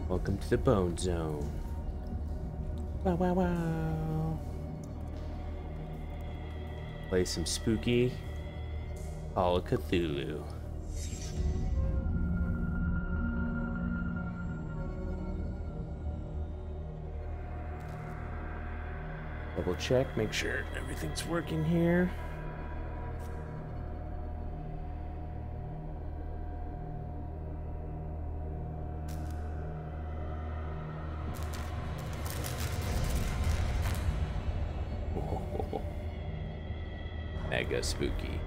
Welcome to the Bone Zone. Wow, wow, wow. Play some spooky Call of Cthulhu. Double check, make sure everything's working here. Oh, mega spooky.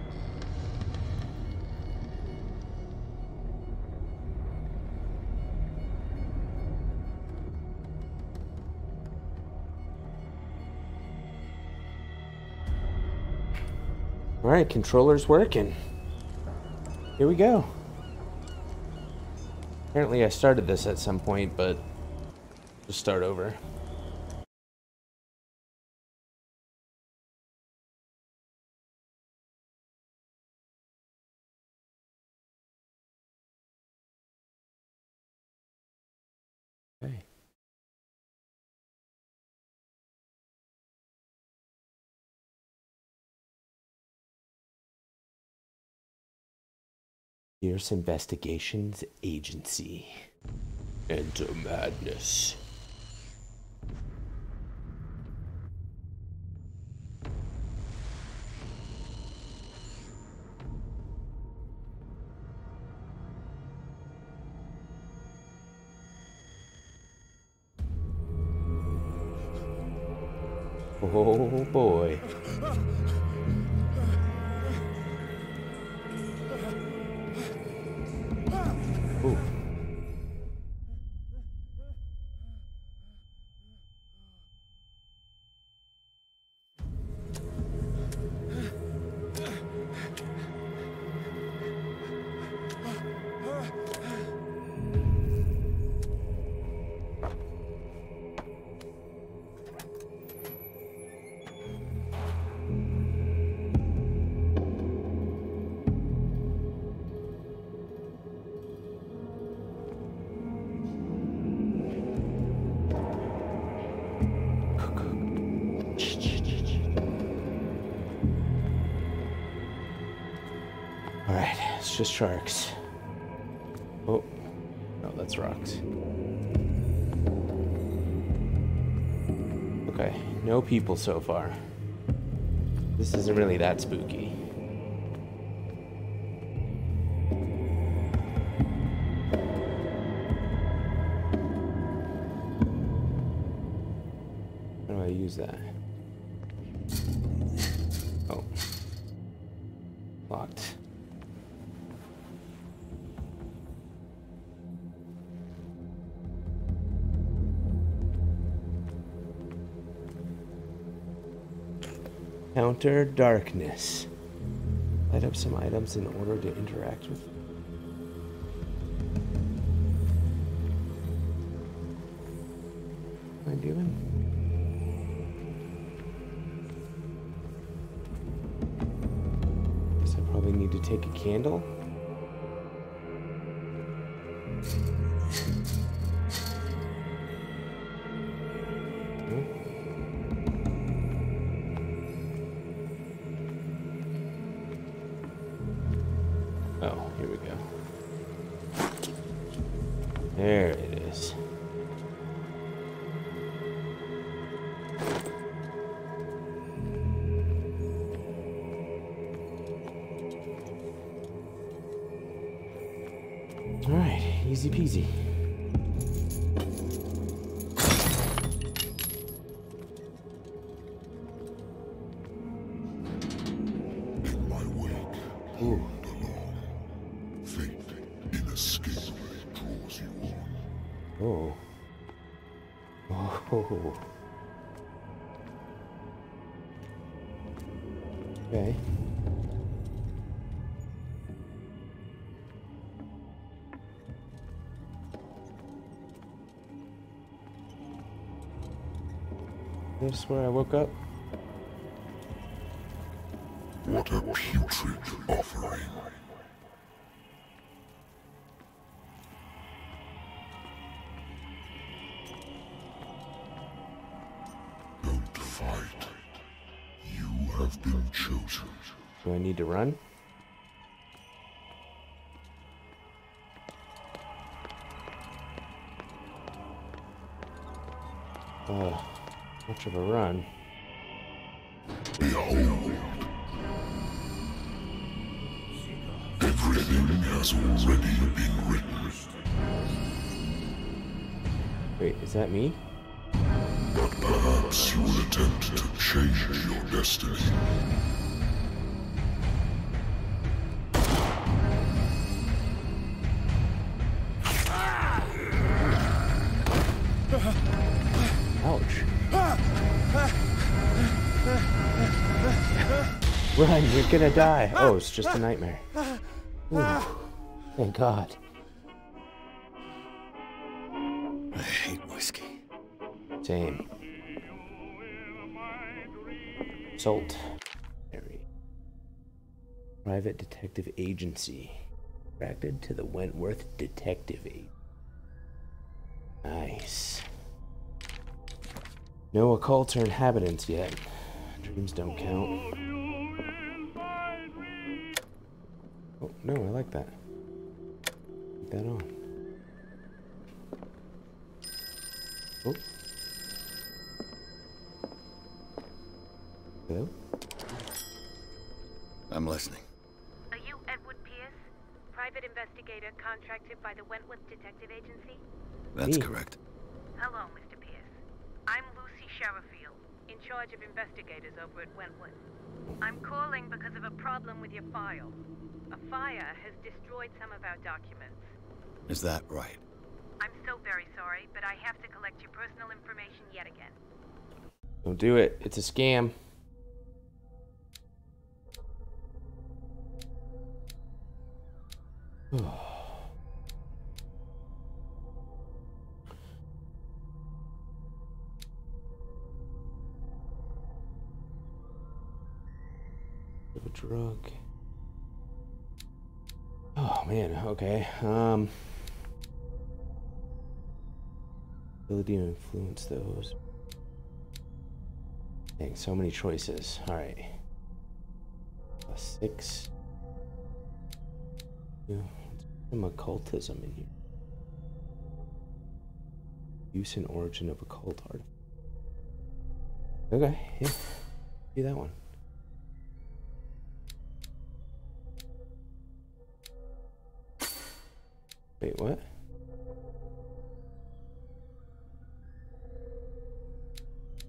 Alright, controller's working. Here we go. Apparently I started this at some point, but just start over. Okay. Fierce Investigations Agency. Enter madness. Oh boy. Ooh. Alright, it's just sharks. Oh, no, that's rocks. Okay, no people so far. This isn't really that spooky. How do I use that? Oh. Locked. Counter darkness. Light up some items in order to interact with them. What am I doing? Guess I probably need to take a candle. Oh, here we go. There it is. All right, easy peasy. Ooh. Oh. Oh. Okay. This is where I woke up. What a putrid offering. have been chosen. Do I need to run? Much of a run. Behold. Everything has already been written. Wait, is that me? But perhaps you will attempt to change your destiny. Ouch. Run, you're gonna die. Oh, it's just a nightmare. Ooh, thank God. I hate whiskey. Same. Salt. Private Detective Agency. Attracted to the Wentworth Detective Agency. Nice. No occult or inhabitants yet. Dreams don't count. Oh, no, I like that. Keep that on. Oh. Hello? I'm listening. Are you Edward Pierce, private investigator contracted by the Wentworth Detective Agency? That's Me. correct. Hello, Mr. Pierce. I'm Lucy Sherifield, in charge of investigators over at Wentworth. I'm calling because of a problem with your file. A fire has destroyed some of our documents. Is that right? I'm so very sorry, but I have to collect your personal information yet again. Don't do it. It's a scam. Of a drug. Oh man, okay. Ability to influence those. Dang, so many choices. Alright. +6. Yeah, some occultism in here. Use and origin of occult art. Okay, yeah. Do that one. Wait, what?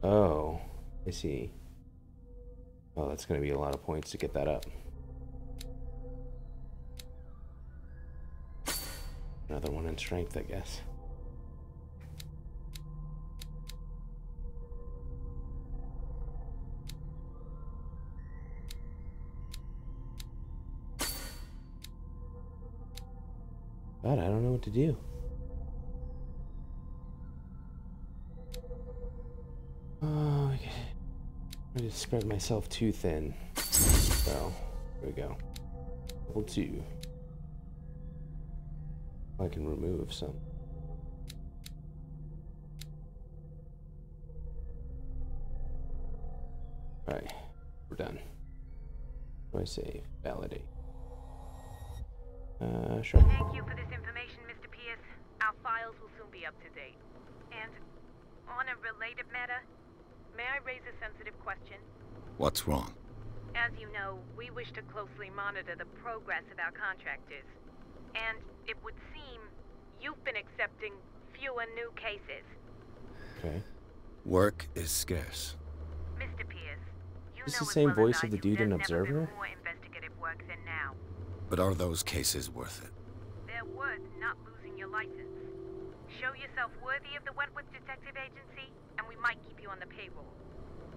Oh, I see. Oh, that's going to be a lot of points to get that up. Another one in strength, I guess. God, I don't know what to do. Oh, I just spread myself too thin. So, here we go. Level 2. I can remove some. Alright, we're done. What do I say? Validate. Sure. Thank you for this information, Mr. Pierce. Our files will soon be up to date. And on a related matter, may I raise a sensitive question? What's wrong? As you know, we wish to closely monitor the progress of our contractors. And it would seem you've been accepting fewer new cases. Okay. Work is scarce. Mr. Pierce, you Is know the as same well voice as I of the do dude in there's never been Observer? more investigative work than now. But are those cases worth it? They're worth not losing your license. Show yourself worthy of the Wentworth Detective Agency, and we might keep you on the payroll.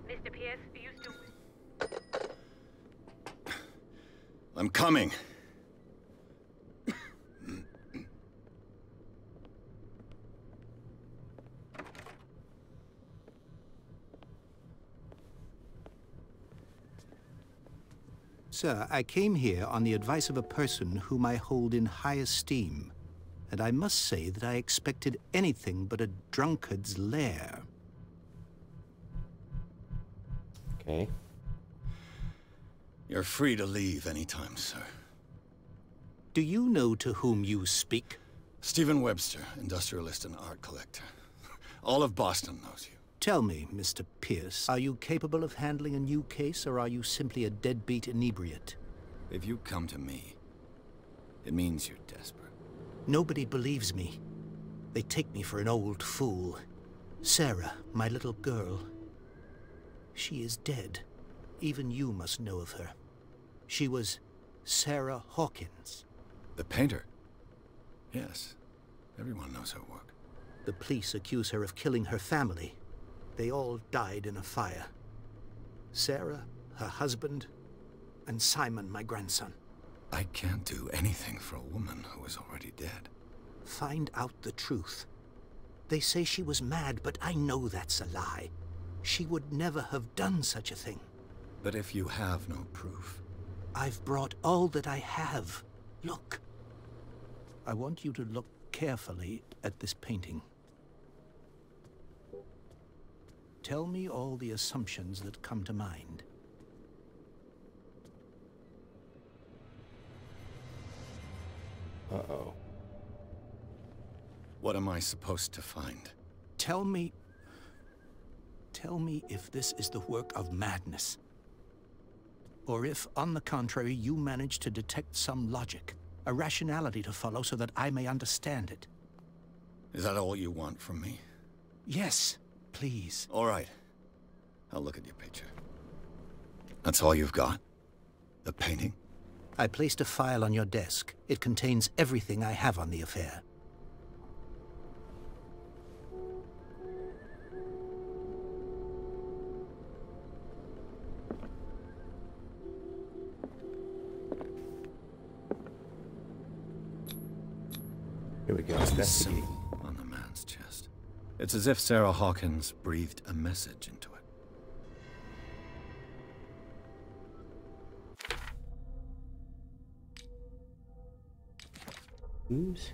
Mr. Pierce, you still... I'm coming. Sir, I came here on the advice of a person whom I hold in high esteem, and I must say that I expected anything but a drunkard's lair. Okay. You're free to leave anytime, sir. Do you know to whom you speak? Stephen Webster, industrialist and art collector. All of Boston knows you. Tell me, Mr. Pierce, are you capable of handling a new case, or are you simply a deadbeat inebriate? If you come to me, it means you're desperate. Nobody believes me. They take me for an old fool. Sarah, my little girl, she is dead. Even you must know of her. She was Sarah Hawkins. The painter? Yes. Everyone knows her work. The police accuse her of killing her family. They all died in a fire. Sarah, her husband, and Simon, my grandson. I can't do anything for a woman who is already dead. Find out the truth. They say she was mad, but I know that's a lie. She would never have done such a thing. But if you have no proof... I've brought all that I have. Look. I want you to look carefully at this painting. Tell me all the assumptions that come to mind. Uh-oh. What am I supposed to find? Tell me if this is the work of madness. Or if, on the contrary, you manage to detect some logic, a rationality to follow so that I may understand it. Is that all you want from me? Yes, please. All right. I'll look at your picture. That's all you've got? The painting? I placed a file on your desk. It contains everything I have on the affair. Here we go. There's a Investigate. symbol on the man's chest. It's as if Sarah Hawkins breathed a message into it. Oops.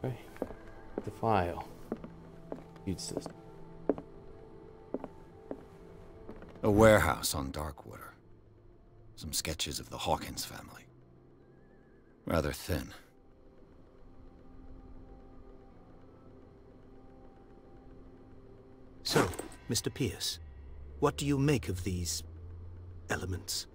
Okay. The file. Feud system. A warehouse on Darkwater. Some sketches of the Hawkins family. Rather thin. So, Mr. Pierce, what do you make of these elements?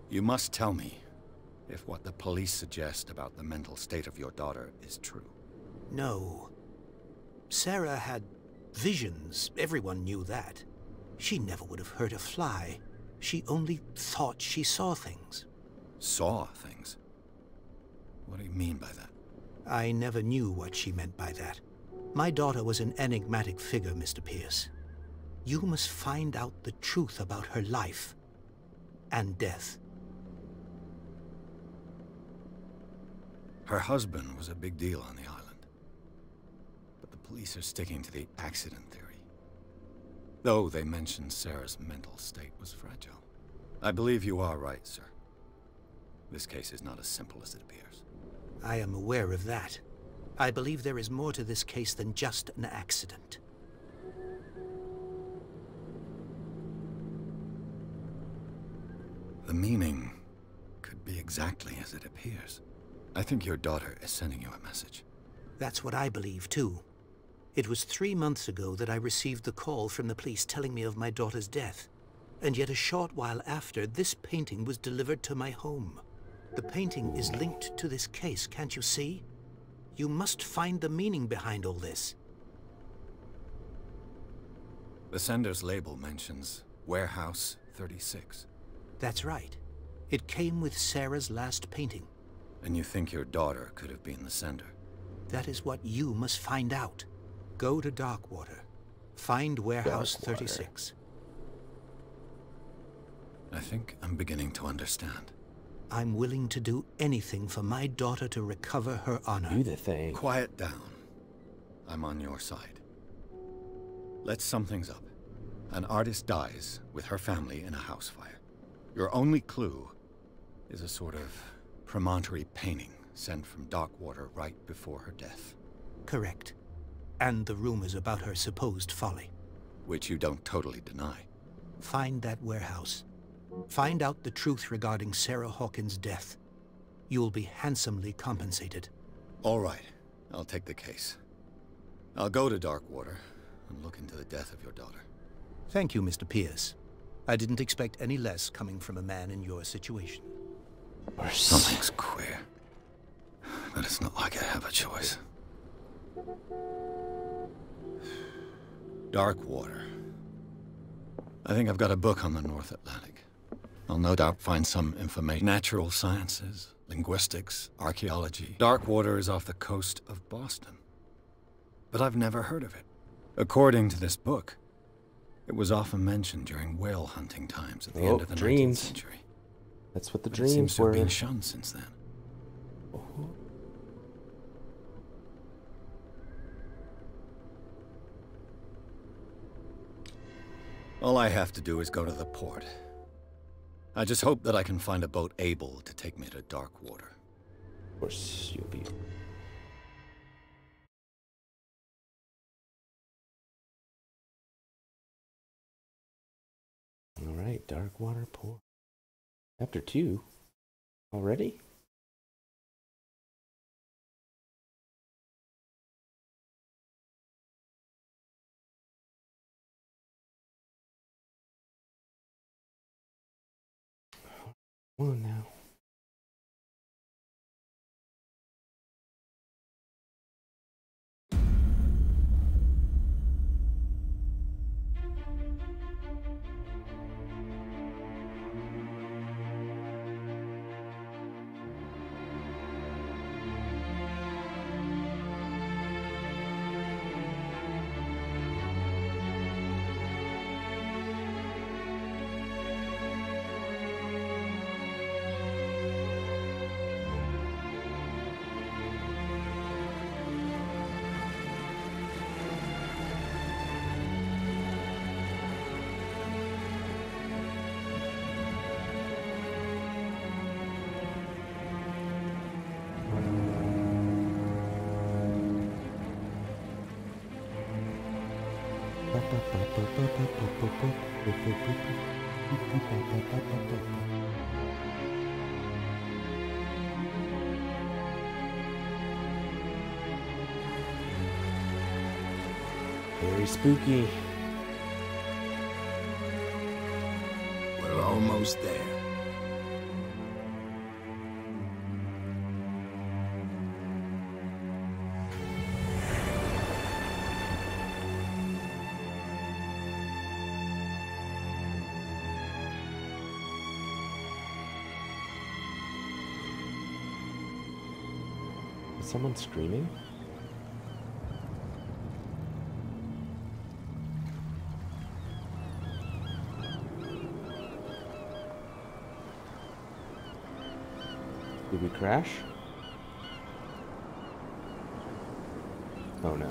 You must tell me if what the police suggest about the mental state of your daughter is true. No. Sarah had visions. Everyone knew that. She never would have hurt a fly. She only thought she saw things. Saw things? What do you mean by that? I never knew what she meant by that. My daughter was an enigmatic figure, Mr. Pierce. You must find out the truth about her life and death. Her husband was a big deal on the island. But the police are sticking to the accident theory. Though they mentioned Sarah's mental state was fragile. I believe you are right, sir. This case is not as simple as it appears. I am aware of that. I believe there is more to this case than just an accident. The meaning could be exactly as it appears. I think your daughter is sending you a message. That's what I believe, too. It was 3 months ago that I received the call from the police telling me of my daughter's death. And yet a short while after, this painting was delivered to my home. The painting is linked to this case, can't you see? You must find the meaning behind all this. The sender's label mentions Warehouse 36. That's right. It came with Sarah's last painting. And you think your daughter could have been the sender? That is what you must find out. Go to Darkwater. Find Warehouse Darkwater. 36. I think I'm beginning to understand. I'm willing to do anything for my daughter to recover her honor. Do the thing. Quiet down. I'm on your side. Let's sum things up. An artist dies with her family in a house fire. Your only clue is a sort of promontory painting sent from Darkwater right before her death. Correct. And the rumors about her supposed folly. Which you don't totally deny. Find that warehouse. Find out the truth regarding Sarah Hawkins' death. You'll be handsomely compensated. All right. I'll take the case. I'll go to Darkwater and look into the death of your daughter. Thank you, Mr. Pierce. I didn't expect any less coming from a man in your situation. Something's queer. But it's not like I have a choice. Darkwater. I think I've got a book on the North Atlantic. I'll no doubt find some information. Natural sciences, linguistics, archaeology. Darkwater is off the coast of Boston. But I've never heard of it. According to this book, it was often mentioned during whale hunting times at the end of the 19th century. That's what the But dreams it seems to were. have been shunned since then. Oh. All I have to do is go to the port. I just hope that I can find a boat able to take me to Darkwater. Of course, you'll be. All right, Darkwater Port. Chapter 2. Already? Come on now. Very spooky. We're almost there. Is someone screaming? Did we crash? Oh no.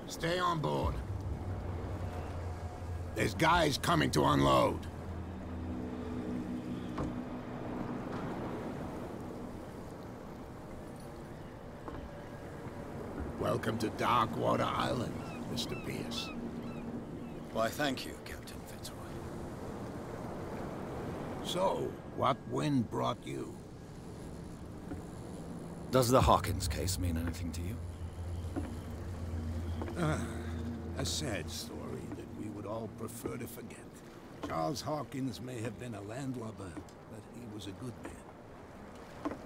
Stay on board. There's guys coming to unload. Welcome to Darkwater Island, Mr. Pierce. Why, thank you, Captain Fitzroy. So, what wind brought you? Does the Hawkins case mean anything to you? A sad story that we would all prefer to forget. Charles Hawkins may have been a landlubber, but he was a good man.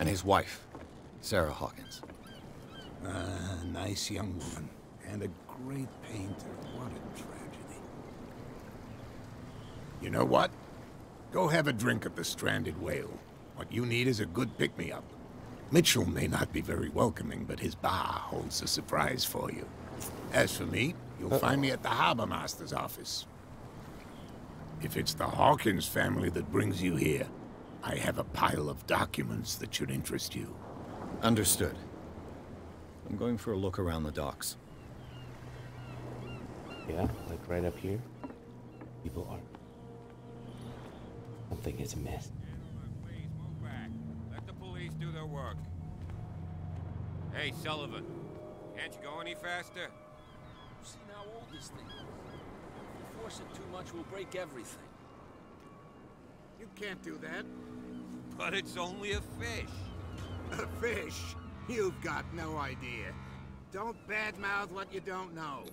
And his wife, Sarah Hawkins. A nice young woman, and a great painter. What a tragedy. You know what? Go have a drink at the Stranded Whale. What you need is a good pick-me-up. Mitchell may not be very welcoming, but his bar holds a surprise for you. As for me, you'll find me at the Harbor Master's office. If it's the Hawkins family that brings you here, I have a pile of documents that should interest you. Understood. I'm going for a look around the docks. Yeah, like right up here. People are. Something is amiss. Please move back. Let the police do their work. Hey, Sullivan. Can't you go any faster? See how old this thing is. If you force it too much, we'll break everything. You can't do that. But it's only a fish. A fish? You've got no idea. Don't badmouth what you don't know.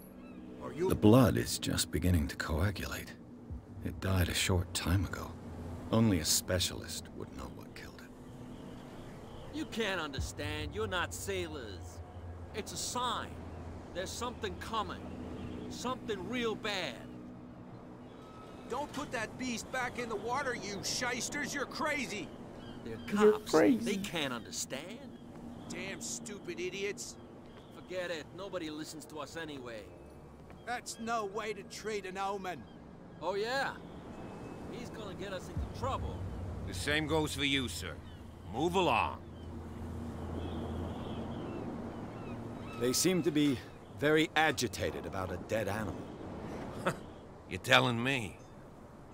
Or you... The blood is just beginning to coagulate. It died a short time ago. Only a specialist would know what killed it. You can't understand. You're not sailors. It's a sign. There's something coming. Something real bad. Don't put that beast back in the water, you shysters! You're crazy! They're You're cops. crazy. They can't understand. Damn stupid idiots! Forget it. Nobody listens to us anyway. That's no way to treat an omen. Oh, yeah? He's gonna get us into trouble. The same goes for you, sir. Move along. They seem to be very agitated about a dead animal. You're telling me?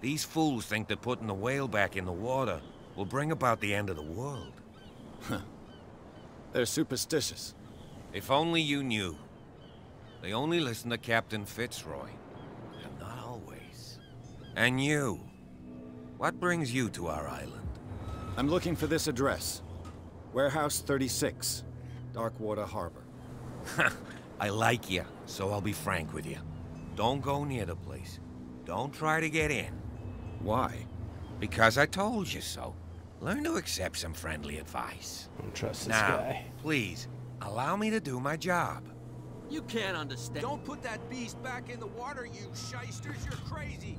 These fools think that putting the whale back in the water will bring about the end of the world. They're superstitious. If only you knew. They only listen to Captain Fitzroy. And not always. And you. What brings you to our island? I'm looking for this address. Warehouse 36, Darkwater Harbor. I like you, so I'll be frank with you. Don't go near the place. Don't try to get in. Why? Because I told you so. Learn to accept some friendly advice. Don't trust this Now, guy. please, allow me to do my job. You can't understand. Don't put that beast back in the water, you shysters! You're crazy!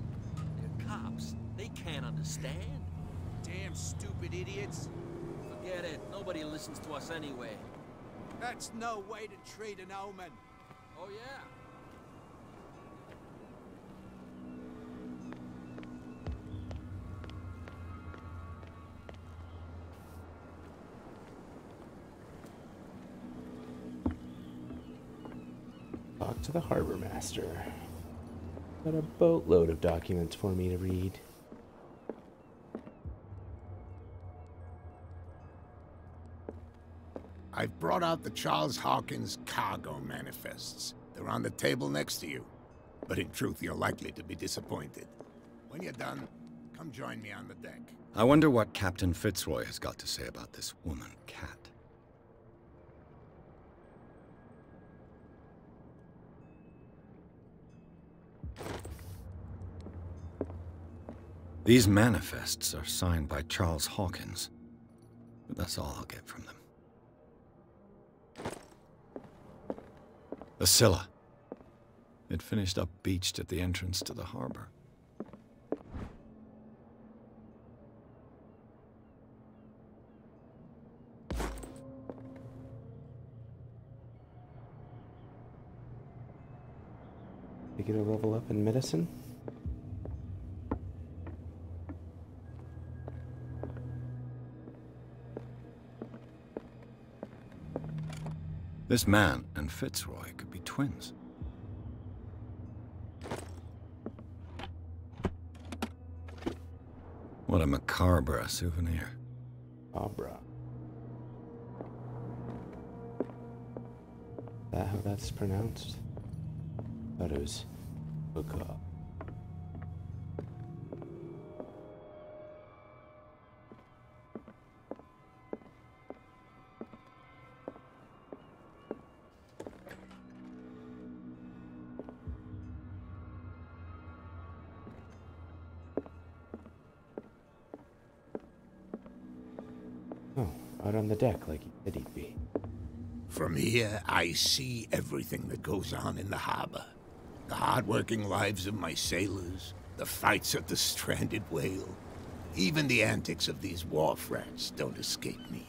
They're cops. They can't understand. Damn stupid idiots! Forget it. Nobody listens to us anyway. That's no way to treat an omen. Oh, yeah? Talk to the harbor master. Got a boatload of documents for me to read. I've brought out the Charles Hawkins cargo manifests. They're on the table next to you. But in truth, you're likely to be disappointed. When you're done, come join me on the deck. I wonder what Captain Fitzroy has got to say about this woman, Cat. These manifests are signed by Charles Hawkins, but that's all I'll get from them. The Scylla. It finished up beached at the entrance to the harbor. You get a level up in medicine? This man and Fitzroy could be twins. What a macabre souvenir. Abra. Is that how that's pronounced? Thought it was macabre. Oh, out on the deck like he said he'd be. From here, I see everything that goes on in the harbor. The hard-working lives of my sailors, the fights at the stranded whale. Even the antics of these wharf rats don't escape me.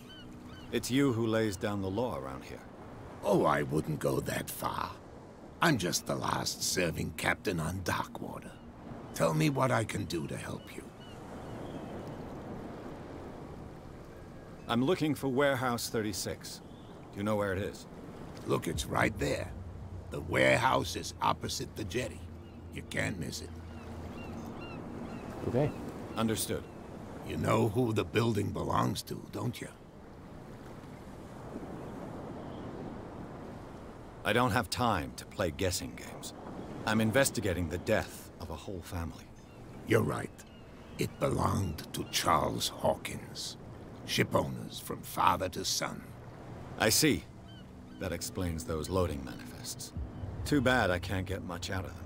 It's you who lays down the law around here. Oh, I wouldn't go that far. I'm just the last serving captain on Darkwater. Tell me what I can do to help you. I'm looking for Warehouse 36. Do you know where it is? Look, it's right there. The warehouse is opposite the jetty. You can't miss it. Okay. Understood. You know who the building belongs to, don't you? I don't have time to play guessing games. I'm investigating the death of a whole family. You're right. It belonged to Charles Hawkins. Ship owners from father to son. I see. That explains those loading manifests. Too bad I can't get much out of them.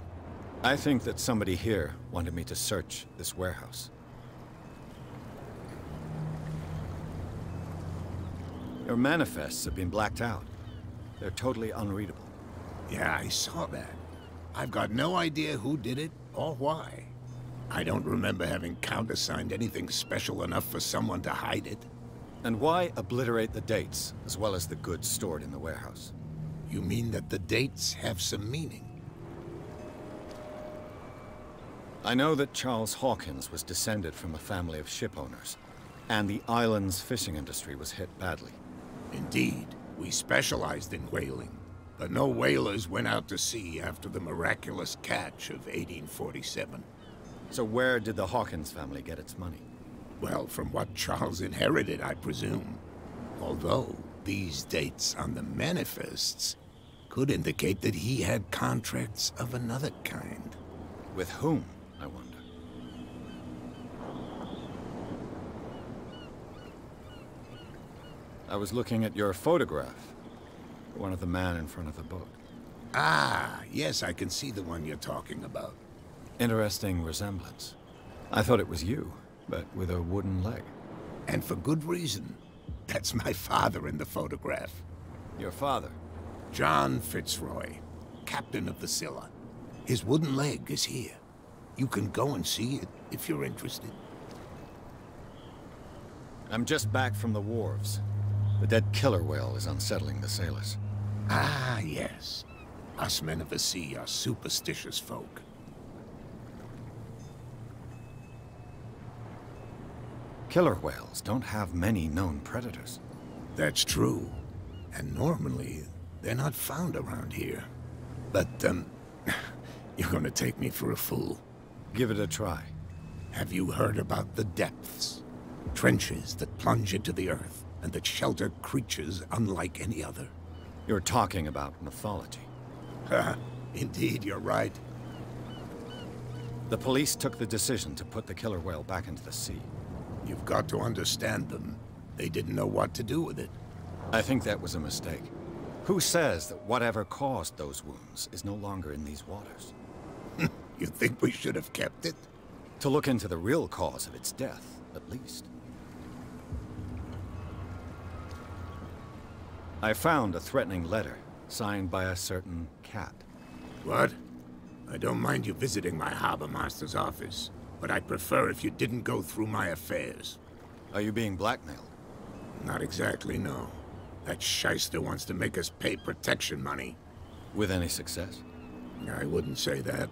I think that somebody here wanted me to search this warehouse. Your manifests have been blacked out. They're totally unreadable. Yeah, I saw that. I've got no idea who did it or why. I don't remember having countersigned anything special enough for someone to hide it. And why obliterate the dates, as well as the goods stored in the warehouse? You mean that the dates have some meaning? I know that Charles Hawkins was descended from a family of ship owners, and the island's fishing industry was hit badly. Indeed, we specialized in whaling, but no whalers went out to sea after the miraculous catch of 1847. So where did the Hawkins family get its money? Well, from what Charles inherited, I presume. Although, these dates on the manifests could indicate that he had contracts of another kind. With whom, I wonder? I was looking at your photograph. One of the man in front of the boat. Ah, yes, I can see the one you're talking about. Interesting resemblance. I thought it was you, but with a wooden leg. And for good reason. That's my father in the photograph. Your father? John Fitzroy, captain of the Scylla. His wooden leg is here. You can go and see it if you're interested. I'm just back from the wharves. The dead killer whale is unsettling the sailors. Ah, yes. Us men of the sea are superstitious folk. Killer whales don't have many known predators. That's true. And normally, they're not found around here. But, you're gonna take me for a fool. Give it a try. Have you heard about the depths? Trenches that plunge into the earth, and that shelter creatures unlike any other. You're talking about mythology. Indeed, you're right. The police took the decision to put the killer whale back into the sea. You've got to understand them. They didn't know what to do with it. I think that was a mistake. Who says that whatever caused those wounds is no longer in these waters? You think we should have kept it? To look into the real cause of its death, at least. I found a threatening letter, signed by a certain cat. What? I don't mind you visiting my harbor master's office, but I'd prefer if you didn't go through my affairs. Are you being blackmailed? Not exactly, no. That shyster wants to make us pay protection money. With any success? I wouldn't say that,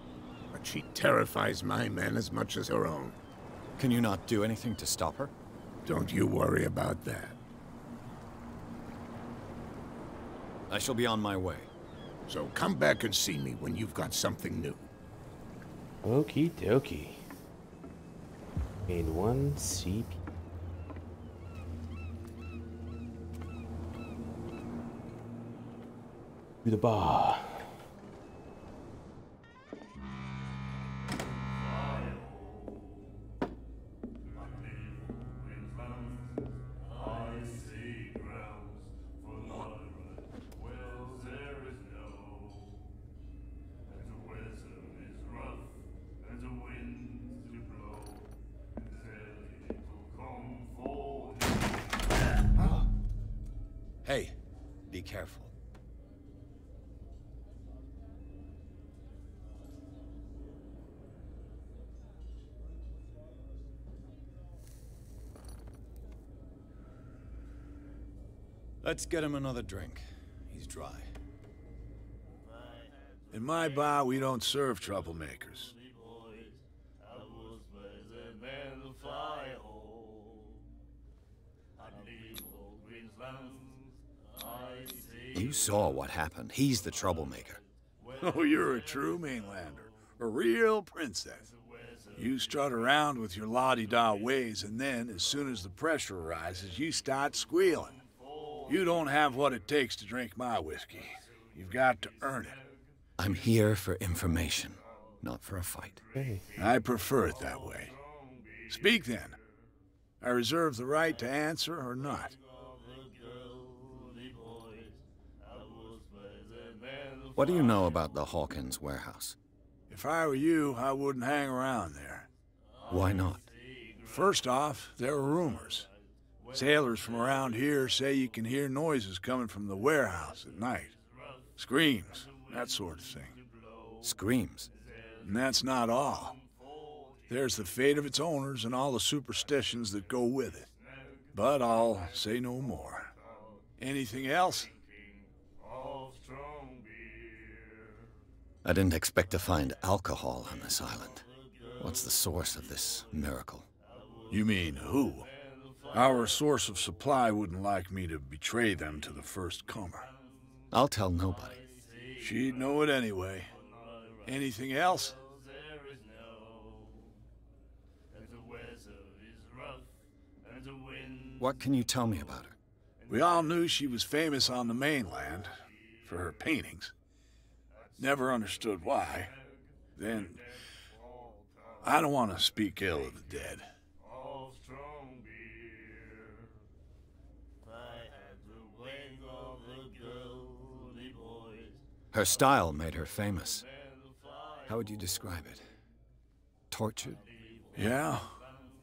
but she terrifies my men as much as her own. Can you not do anything to stop her? Don't you worry about that. I shall be on my way. So come back and see me when you've got something new. Okie dokie. Made 1 CP. To the bar. Hey, be careful. Let's get him another drink. He's dry. In my bar, we don't serve troublemakers. saw what happened. He's the troublemaker. Oh, you're a true mainlander. A real princess. You strut around with your la-di-da ways, and then, as soon as the pressure rises, you start squealing. You don't have what it takes to drink my whiskey. You've got to earn it. I'm here for information, not for a fight. Hey. I prefer it that way. Speak then. I reserve the right to answer or not. What do you know about the Hawkins warehouse? If I were you, I wouldn't hang around there. Why not? First off, there are rumors. Sailors from around here say you can hear noises coming from the warehouse at night. Screams, that sort of thing. Screams? And that's not all. There's the fate of its owners and all the superstitions that go with it. But I'll say no more. Anything else? I didn't expect to find alcohol on this island. What's the source of this miracle? You mean who? Our source of supply wouldn't like me to betray them to the first comer. I'll tell nobody. She'd know it anyway. Anything else? What can you tell me about her? We all knew she was famous on the mainland for her paintings. Never understood why. Then, I don't want to speak ill of the dead. Her style made her famous. How would you describe it? Tortured? Yeah,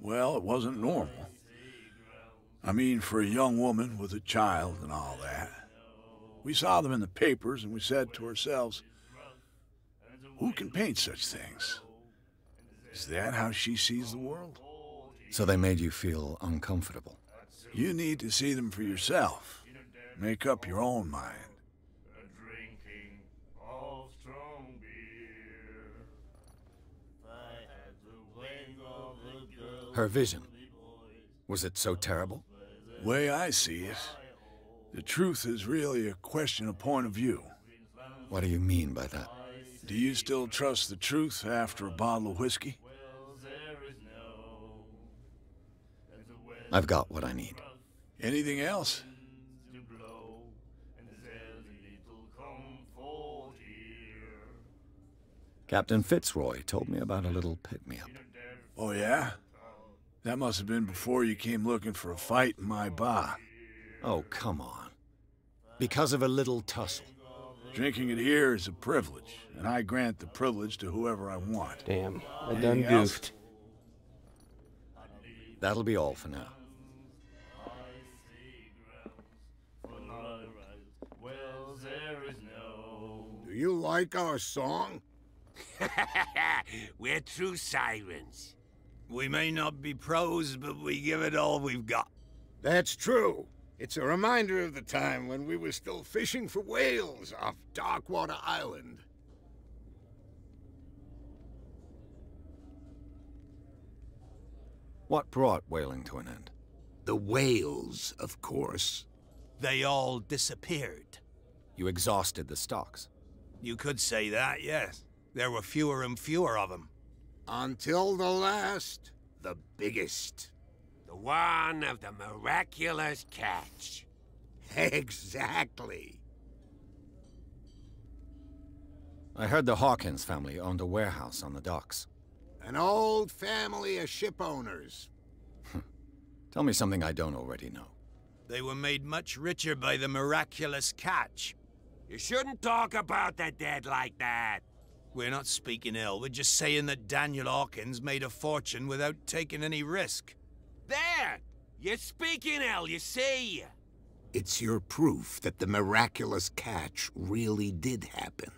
well, it wasn't normal. I mean, for a young woman with a child and all that. We saw them in the papers and we said to ourselves, who can paint such things? Is that how she sees the world? So they made you feel uncomfortable? You need to see them for yourself. Make up your own mind. Her vision, was it so terrible? Way I see it, the truth is really a question of point of view. What do you mean by that? Do you still trust the truth after a bottle of whiskey? I've got what I need. Anything else? Captain Fitzroy told me about a little pick-me-up. Oh, yeah? That must have been before you came looking for a fight in my bar. Oh, come on. Because of a little tussle. Drinking it here is a privilege, and I grant the privilege to whoever I want. Damn, I done Anything else? goofed. That'll be all for now. Do you like our song? We're true sirens. We may not be pros, but we give it all we've got. That's true. It's a reminder of the time when we were still fishing for whales off Darkwater Island. What brought whaling to an end? The whales, of course. They all disappeared. You exhausted the stocks. You could say that, yes. There were fewer and fewer of them. Until the last, the biggest. The one of the miraculous catch. Exactly. I heard the Hawkins family owned a warehouse on the docks. An old family of ship owners. Tell me something I don't already know. They were made much richer by the miraculous catch. You shouldn't talk about the dead like that. We're not speaking ill, we're just saying that Daniel Hawkins made a fortune without taking any risk. There! You're speaking ill, you see! It's your proof that the miraculous catch really did happen.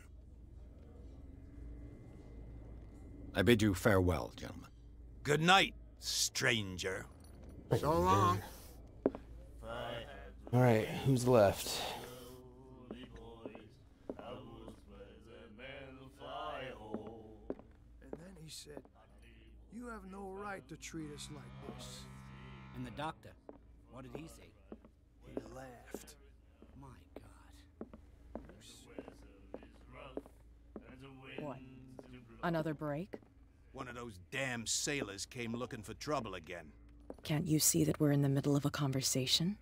I bid you farewell, gentlemen. Good night, stranger. So long. Alright, who's left? And then he said, "You have no right to treat us like this." And the doctor, what did he say? He laughed. My God. Another break? One of those damn sailors came looking for trouble again. Can't you see that we're in the middle of a conversation?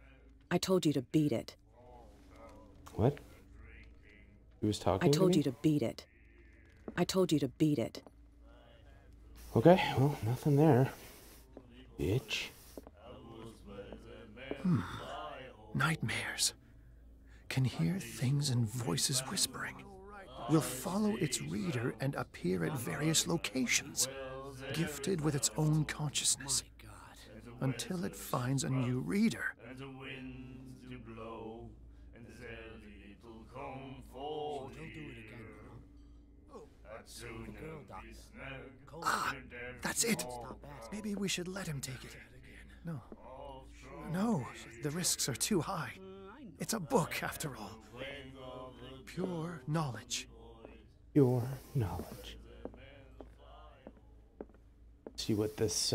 I told you to beat it. What? Who was talking I told to me? you to beat it. I told you to beat it. Okay, well, nothing there. Bitch. Nightmares. Can hear things and voices whispering. Will follow its reader and appear at various locations, gifted with its own consciousness, until it finds a new reader. Ah, that's it. Maybe we should let him take it. No. No, the risks are too high. It's a book, after all. Pure knowledge. Pure knowledge. See what this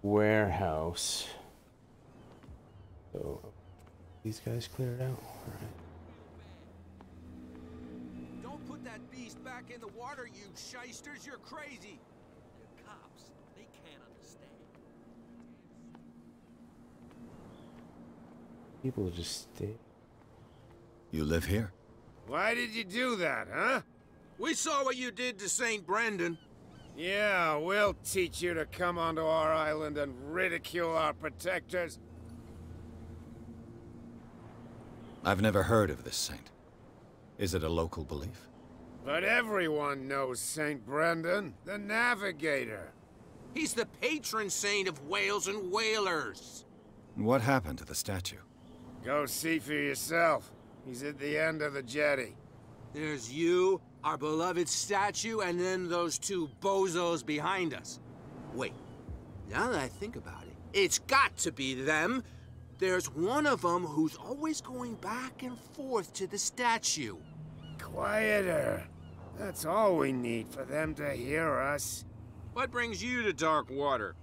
warehouse. So these guys cleared out. All right. Don't put that beast back in the water, you shysters. You're crazy. They're cops. They can't understand. People just stay. You live here? Why did you do that, huh? We saw what you did to St. Brendan. Yeah, we'll teach you to come onto our island and ridicule our protectors. I've never heard of this saint. Is it a local belief? But everyone knows St. Brendan, the navigator. He's the patron saint of whales and whalers. What happened to the statue? Go see for yourself. He's at the end of the jetty. There's you, our beloved statue, and then those two bozos behind us. Wait, now that I think about it, it's got to be them. There's one of them who's always going back and forth to the statue. Quieter. That's all we need for them to hear us. What brings you to dark water?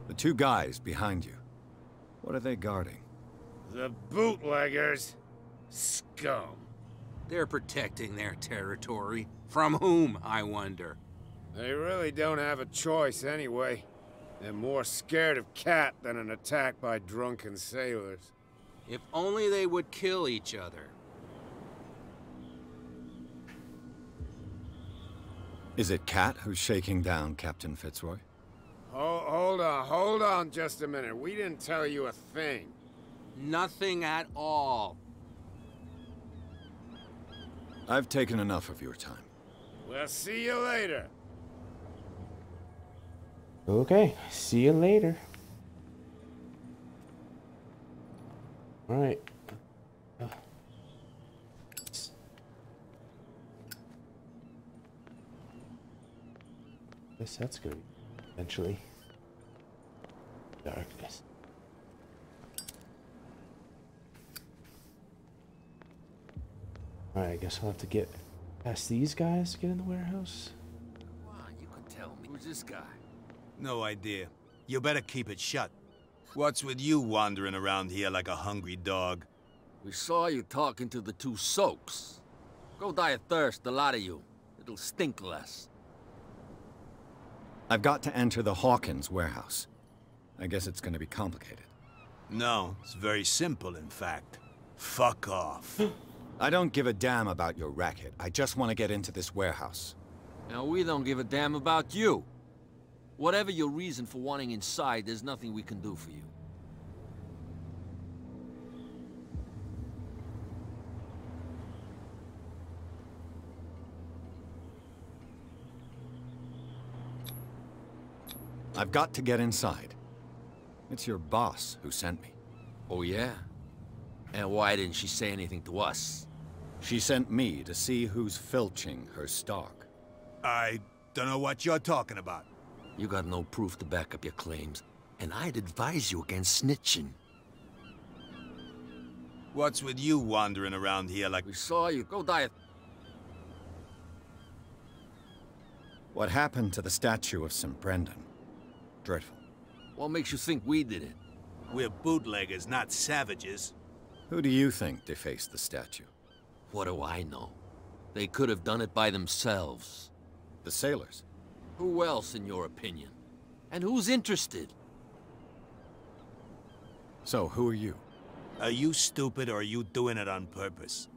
The two guys behind you. What are they guarding? The bootleggers. Scum. They're protecting their territory. From whom, I wonder? They really don't have a choice anyway. They're more scared of Cat than an attack by drunken sailors. If only they would kill each other. Is it Cat who's shaking down Captain Fitzroy? Hold on just a minute. We didn't tell you a thing. Nothing at all. I've taken enough of your time. We'll see you later. Okay, see you later. All right. Guess that's gonna be eventually darkness. All right, I guess I'll have to get past these guys to get in the warehouse. Come on, you can tell me. Who's this guy? No idea. You better keep it shut. What's with you wandering around here like a hungry dog? We saw you talking to the two soaks. Go die of thirst, the lot of you. It'll stink less. I've got to enter the Hawkins warehouse. I guess it's gonna be complicated. No, it's very simple, in fact. Fuck off. I don't give a damn about your racket. I just want to get into this warehouse. Now, we don't give a damn about you. Whatever your reason for wanting inside, there's nothing we can do for you. I've got to get inside. It's your boss who sent me. Oh, yeah? And why didn't she say anything to us? She sent me to see who's filching her stock. I don't know what you're talking about. You got no proof to back up your claims, and I'd advise you against snitching. What's with you wandering around here like... We saw you. Go die. What happened to the statue of St. Brendan? Dreadful. What makes you think we did it? We're bootleggers, not savages. Who do you think defaced the statue? What do I know? They could have done it by themselves. The sailors? Who else, in your opinion? And who's interested? So, who are you? Are you stupid or are you doing it on purpose?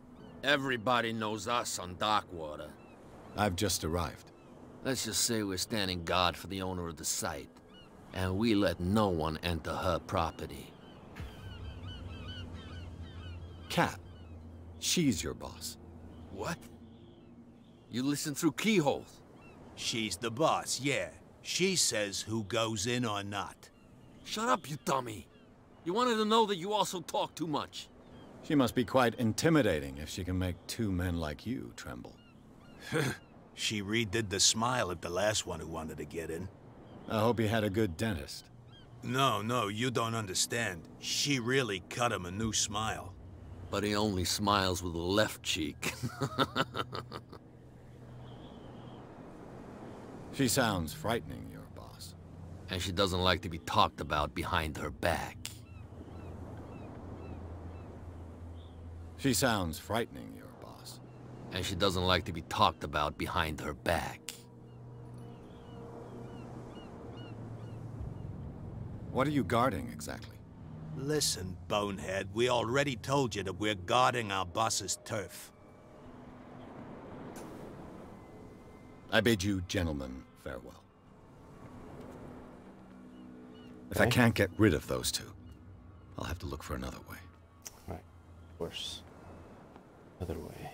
Everybody knows us on Darkwater. I've just arrived. Let's just say we're standing guard for the owner of the site. And we let no one enter her property. Cat. She's your boss. What? You listen through keyholes? She's the boss, yeah. She says who goes in or not. Shut up, you dummy. You wanted to know that you also talk too much. She must be quite intimidating if she can make two men like you tremble. She redid the smile at the last one who wanted to get in. I hope he had a good dentist. No, you don't understand. She really cut him a new smile. But he only smiles with the left cheek. She sounds frightening, your boss. And she doesn't like to be talked about behind her back. She sounds frightening, your boss. And she doesn't like to be talked about behind her back. What are you guarding, exactly? Listen, bonehead, we already told you that we're guarding our boss's turf. I bid you gentlemen farewell. If I can't get rid of those two, I'll have to look for another way. Right, of course. Other way.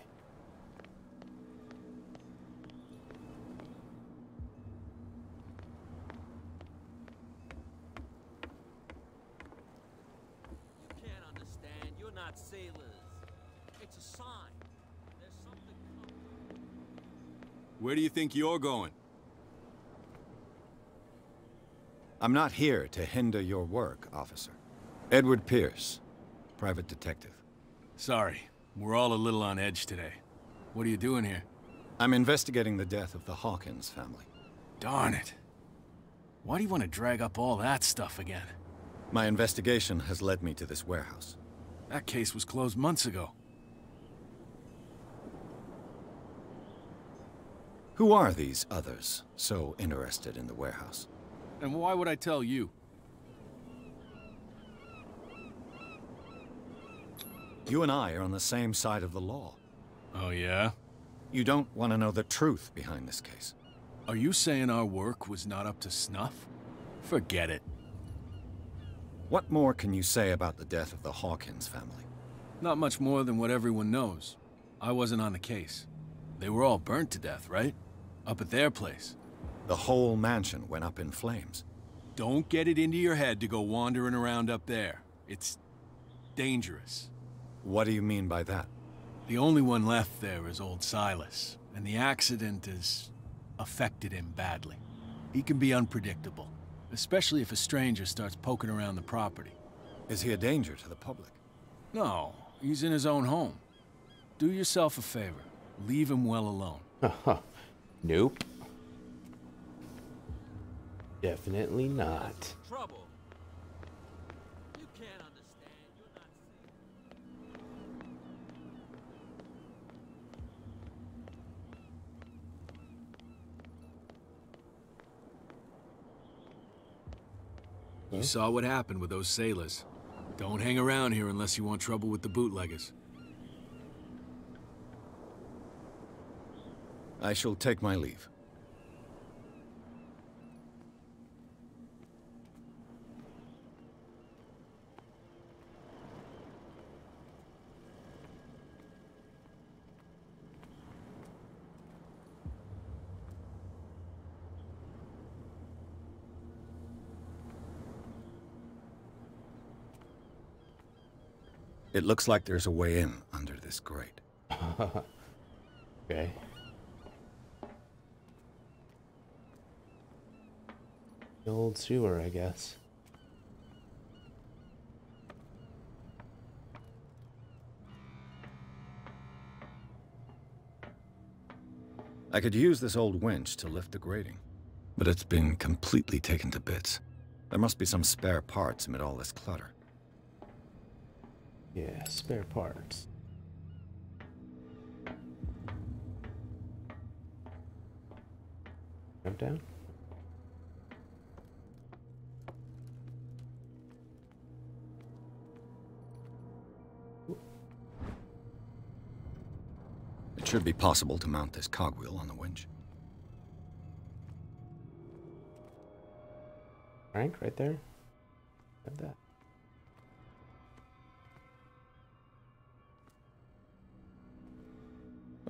Can't understand. You're not sailors. It's a sign. There's something coming. Where do you think you're going? I'm not here to hinder your work, officer. Edward Pierce, private detective. Sorry, we're all a little on edge today. What are you doing here? I'm investigating the death of the Hawkins family. Darn it. Why do you want to drag up all that stuff again? My investigation has led me to this warehouse. That case was closed months ago. Who are these others so interested in the warehouse? And why would I tell you? You and I are on the same side of the law. Oh, yeah? You don't want to know the truth behind this case. Are you saying our work was not up to snuff? Forget it. What more can you say about the death of the Hawkins family? Not much more than what everyone knows. I wasn't on the case. They were all burnt to death, right? Up at their place. The whole mansion went up in flames. Don't get it into your head to go wandering around up there. It's dangerous. What do you mean by that? The only one left there is old Silas, and the accident has affected him badly. He can be unpredictable, especially if a stranger starts poking around the property. Is he a danger to the public? No, he's in his own home. Do yourself a favor. Leave him well alone. Nope. Definitely not. Trouble. You can't understand. You're not sailors. You saw what happened with those sailors. Don't hang around here unless you want trouble with the bootleggers. I shall take my leave. It looks like there's a way in under this grate. Okay. The old sewer, I guess. I could use this old winch to lift the grating, but it's been completely taken to bits. There must be some spare parts amid all this clutter. Yeah, spare parts. Jump down. It should be possible to mount this cogwheel on the winch. Frank, right there. Have that.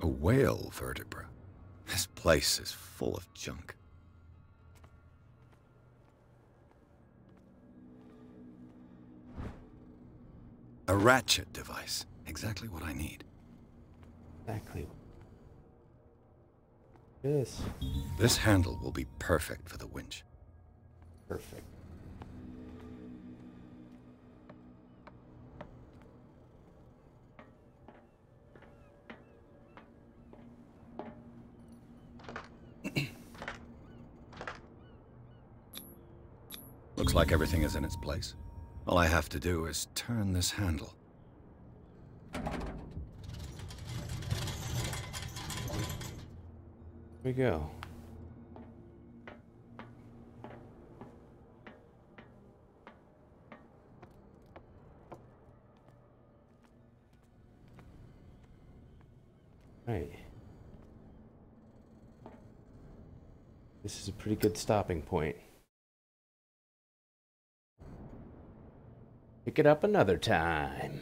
A whale vertebra. This place is full of junk. A ratchet device. Exactly what I need. Exactly. This. This handle will be perfect for the winch. Perfect. Looks like everything is in its place. All I have to do is turn this handle. Here we go. Right. This is a pretty good stopping point. Pick it up another time.